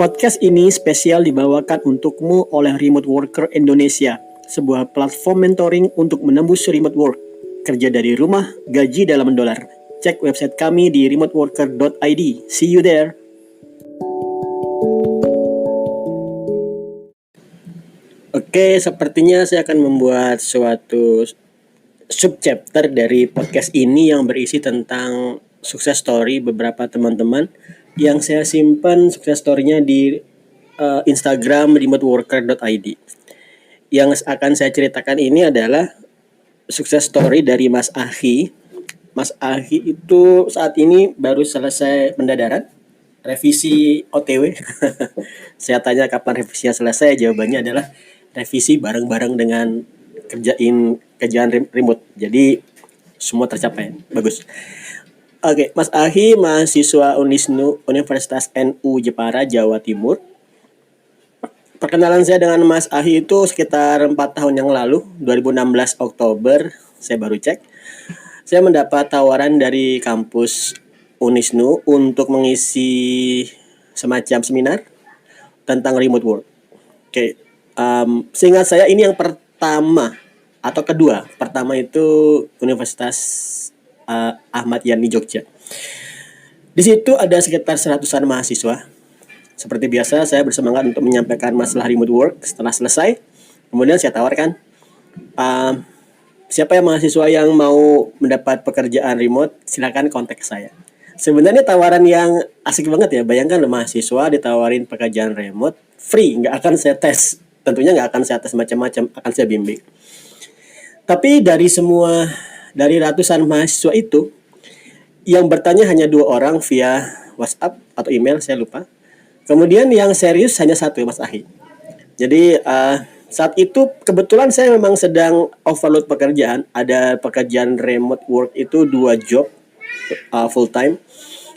Podcast ini spesial dibawakan untukmu oleh Remote Worker Indonesia, sebuah platform mentoring untuk menembus remote work. Kerja dari rumah, gaji dalam dolar. Cek website kami di remoteworker.id. See you there. Oke, sepertinya saya akan membuat suatu subchapter dari podcast ini yang berisi tentang sukses story beberapa teman-teman yang saya simpan sukses story-nya di Instagram remoteworker.id. Yang akan saya ceritakan ini adalah sukses story dari Mas Ahi. Mas Ahi itu saat ini baru selesai pendadaran, revisi OTW. Saya tanya kapan revisinya selesai, jawabannya adalah revisi bareng-bareng dengan kerjaan remote. Jadi semua tercapai. Bagus. Oke, Mas Ahi mahasiswa Unisnu Universitas NU Jepara, Jawa Timur. Perkenalan saya dengan Mas Ahi itu sekitar 4 tahun yang lalu, 2016 Oktober, saya baru cek. Saya mendapat tawaran dari kampus Unisnu untuk mengisi semacam seminar tentang remote work. Oke, seingat saya ini yang pertama atau kedua. Pertama itu Universitas Ahmad Yani Jogja. Di situ ada sekitar 100-an mahasiswa. Seperti biasa, saya bersemangat untuk menyampaikan masalah remote work. Setelah selesai, kemudian saya tawarkan, siapa yang mahasiswa yang mau mendapat pekerjaan remote, silakan kontak saya. Sebenarnya tawaran yang asik banget ya. Bayangkan mahasiswa ditawarin pekerjaan remote, free, nggak akan saya tes. Tentunya nggak akan saya tes macam-macam, akan saya bimbing. Tapi dari ratusan mahasiswa itu, yang bertanya hanya 2 orang via WhatsApp atau email, saya lupa. Kemudian yang serius hanya satu, Mas Ahi. Jadi saat itu kebetulan saya memang sedang overload pekerjaan. Ada pekerjaan remote work itu 2 job full time.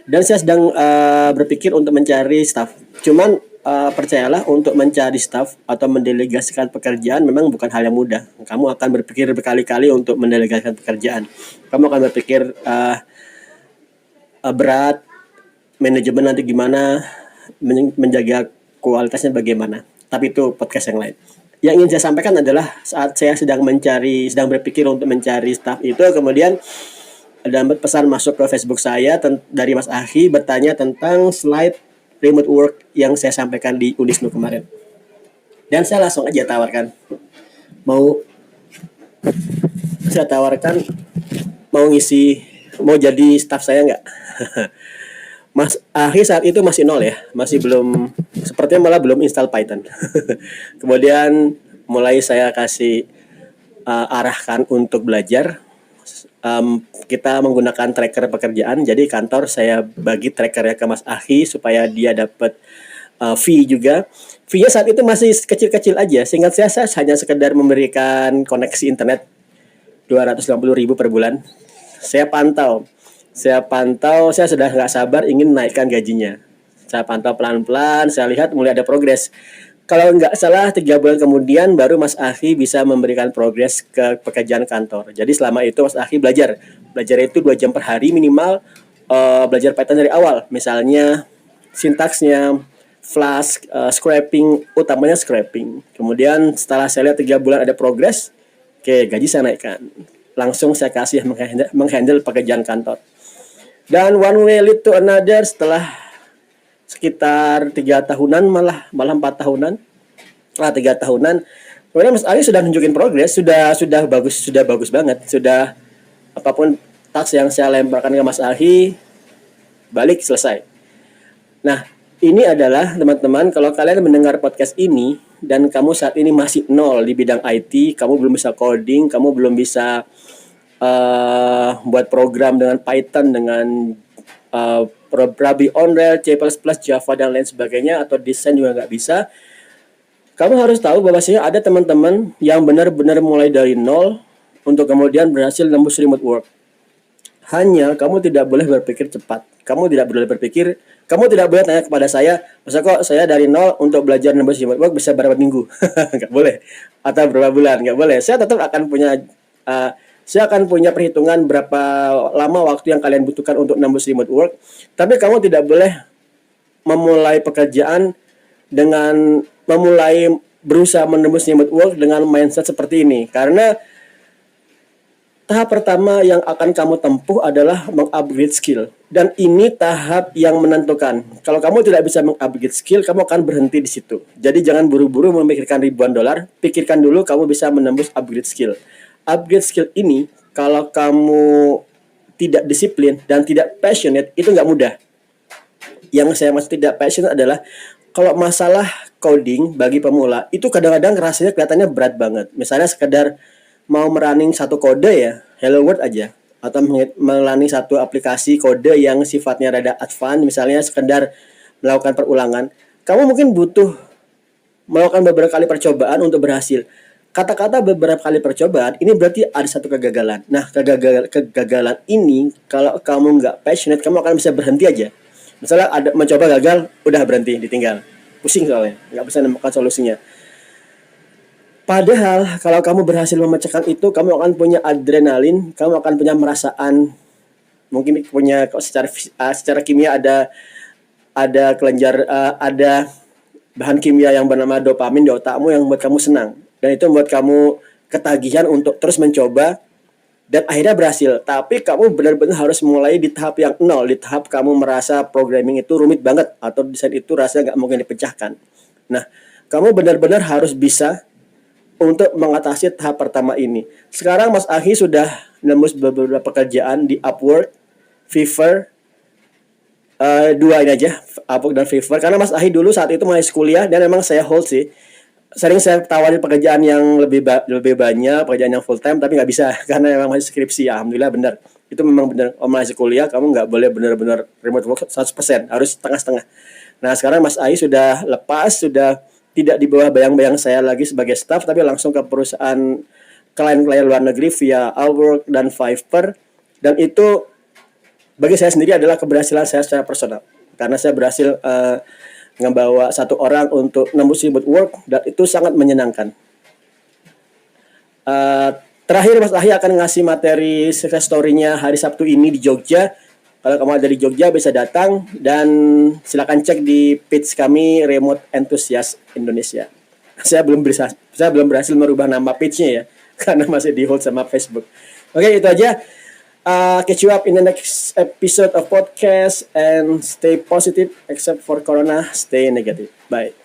Dan saya sedang berpikir untuk mencari staff. Cuman percayalah, untuk mencari staff atau mendelegasikan pekerjaan memang bukan hal yang mudah. Kamu akan berpikir berkali-kali untuk mendelegasikan pekerjaan. Kamu akan berpikir berat, manajemen nanti gimana, menjaga kualitasnya bagaimana. Tapi itu podcast yang lain. Yang ingin saya sampaikan adalah saat saya sedang berpikir untuk mencari staff itu, kemudian ada pesan masuk ke Facebook saya dari Mas Ahi bertanya tentang slide remote work yang saya sampaikan di Unisnu kemarin. Dan saya langsung aja tawarkan, mau jadi staff saya nggak? Mas Ahi saat itu masih nol ya, sepertinya malah belum install Python. Kemudian mulai saya kasih arahkan untuk belajar. Kita menggunakan tracker pekerjaan, jadi kantor saya bagi trackernya ke Mas Ahi supaya dia dapat fee juga. Fee-nya saat itu masih kecil-kecil aja. Seingat saya hanya sekedar memberikan koneksi internet 250.000 per bulan. Saya pantau, saya sudah nggak sabar ingin naikkan gajinya. Saya pantau pelan-pelan, saya lihat mulai ada progres. Kalau nggak salah 3 bulan kemudian baru Mas Ahi bisa memberikan progres ke pekerjaan kantor. Jadi selama itu Mas Ahi belajar itu 2 jam per hari minimal, belajar Python dari awal. Misalnya sintaksnya, Flask, scraping, utamanya scraping. Kemudian setelah saya lihat 3 bulan ada progres, oke, gaji saya naikkan. Langsung saya kasih menghandle pekerjaan kantor. Dan one way lead to another, setelah sekitar 3 tahunan, malah 4 tahunan, 3 tahunan, kemudian Mas Ahi sudah nunjukin progres, sudah bagus banget, sudah apapun task yang saya lemparkan ke Mas Ahi, balik selesai. Nah, ini adalah teman-teman, kalau kalian mendengar podcast ini dan kamu saat ini masih nol di bidang IT, kamu belum bisa coding, kamu belum bisa buat program dengan Python, dengan Ruby on Rails, C++, Java, dan lain sebagainya, atau desain juga nggak bisa. Kamu harus tahu bahwasanya ada teman-teman yang benar-benar mulai dari nol untuk kemudian berhasil nembus remote work. Hanya kamu tidak boleh berpikir cepat. Kamu tidak boleh tanya kepada saya, masa kok saya dari nol untuk belajar nembus remote work bisa berapa minggu? Nggak boleh. Atau berapa bulan? Nggak boleh. Saya tetap akan punya perhitungan berapa lama waktu yang kalian butuhkan untuk nembus remote work. Tapi kamu tidak boleh memulai pekerjaan dengan memulai berusaha menembus remote work dengan mindset seperti ini. Karena tahap pertama yang akan kamu tempuh adalah mengupgrade skill. Dan ini tahap yang menentukan. Kalau kamu tidak bisa mengupgrade skill, kamu akan berhenti di situ. Jadi jangan buru-buru memikirkan ribuan dolar. Pikirkan dulu kamu bisa menembus upgrade skill. Upgrade skill ini, kalau kamu tidak disiplin dan tidak passionate, itu nggak mudah. Yang saya maksud tidak passionate adalah kalau masalah coding bagi pemula, itu kadang-kadang rasanya kelihatannya berat banget. Misalnya sekedar mau merunning satu kode ya, Hello World aja, atau merunning satu aplikasi kode yang sifatnya rada advance, misalnya sekedar melakukan perulangan, kamu mungkin butuh melakukan beberapa kali percobaan untuk berhasil. Kata-kata beberapa kali percobaan ini berarti ada satu kegagalan. Nah, kegagalan ini kalau kamu nggak passionate, kamu akan bisa berhenti aja. Misalnya ada mencoba gagal, udah berhenti, ditinggal, pusing soalnya, nggak bisa menemukan solusinya. Padahal kalau kamu berhasil memecahkan itu, kamu akan punya adrenalin, kamu akan punya merasaan, mungkin punya secara kimia ada kelenjar ada bahan kimia yang bernama dopamin di otakmu yang membuat kamu senang, dan itu membuat kamu ketagihan untuk terus mencoba dan akhirnya berhasil. Tapi kamu benar-benar harus mulai di tahap yang nol, di tahap kamu merasa programming itu rumit banget atau desain itu rasanya nggak mungkin dipecahkan. Nah, kamu benar-benar harus bisa untuk mengatasi tahap pertama ini. Sekarang Mas Ahi sudah nembus beberapa pekerjaan di Upwork, Fiverr, dua ini aja, Upwork dan Fiverr. Karena Mas Ahi dulu saat itu masih kuliah dan memang saya hold sih. Sering saya tawarin pekerjaan yang lebih banyak, pekerjaan yang full time, tapi nggak bisa karena memang masih skripsi. Alhamdulillah benar. Itu memang benar. Om masih kuliah, kamu nggak boleh benar-benar remote work 100%, harus setengah-setengah. Nah, sekarang Mas Ahi sudah lepas, sudah tidak di bawah bayang-bayang saya lagi sebagai staff, tapi langsung ke perusahaan klien-klien luar negeri via Upwork dan Fiverr. Dan itu bagi saya sendiri adalah keberhasilan saya secara personal, karena saya berhasil ngebawa satu orang untuk nembus remote work, dan itu sangat menyenangkan. Terakhir Mas Ahi akan ngasih materi success story-nya hari Sabtu ini di Jogja. Kalau kamu ada di Jogja bisa datang, dan silakan cek di page kami Remote Enthusiast Indonesia. Saya belum berhasil merubah nama page-nya ya, karena masih di hold sama Facebook. Oke, itu aja. Catch you up in the next episode of podcast, and stay positive except for Corona, stay negative. Bye.